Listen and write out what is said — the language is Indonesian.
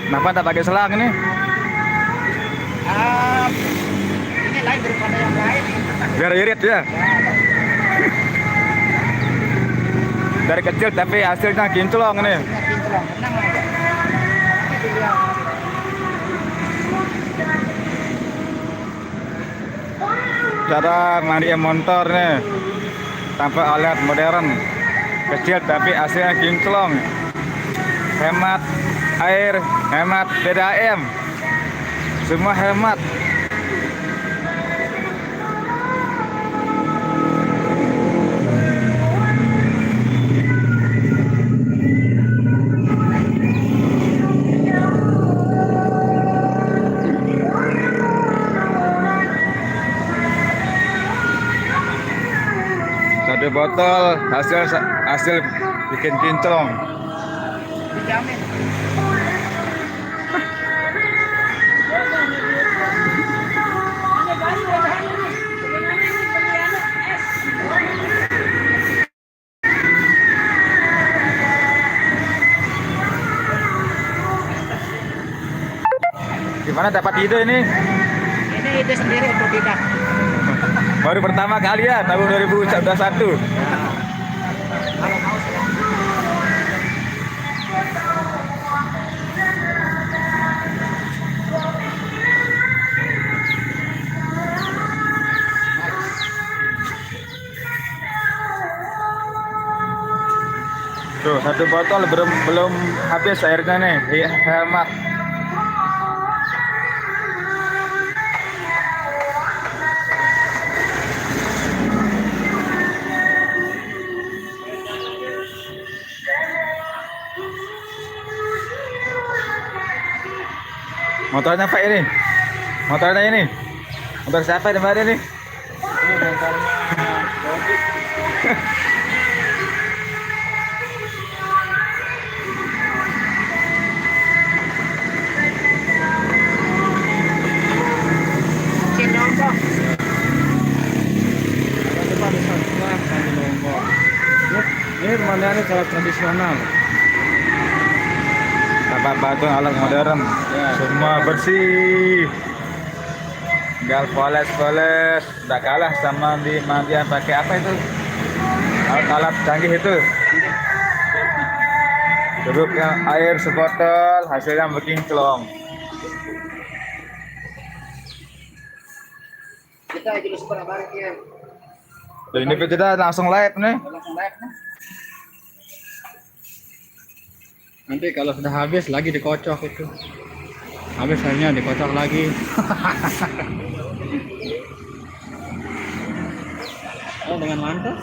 Kenapa tak pakai selang ini? Ini lain daripada yang lain. Biar irit ya. Dari kecil tapi hasilnya kinclong ini. Hasilnya kinclong, tenang aja. Nanti dilihat. Cara mandi motor nih tanpa alat modern, kecil tapi hasilnya kinclong, hemat air, hemat BBM, semua hemat. Satu botol hasil bikin kinclong. Dijamin. Gimana dapat ide ini? Ini ide sendiri untuk kita. Baru pertama kali ya tahun 2021. Kalau mau silahkan. Tuh, satu botol belum habis airnya nih. Iya, hemat. Motornya Pak ini? Motornya ini? Motor siapa di mana nih? Ini motornya Dodi. Mesin nombok. Coba disatukan sambil lombok. Ini pemandangannya cara tradisional. Tanpa batu alat modern. Ya. Semua bersih. Tinggal poles-poles. Udah kalah sama di mandian pakai apa itu? Alat-alat canggih itu. Jeruknya air sebotol, hasilnya berkinclong. Kita jadi super balik ya. Dan ini kita langsung live nih. Langsung live nih. Nanti kalau sudah habis lagi dikocok itu. Habis airnya dikocok lagi. Oh, dengan mantap.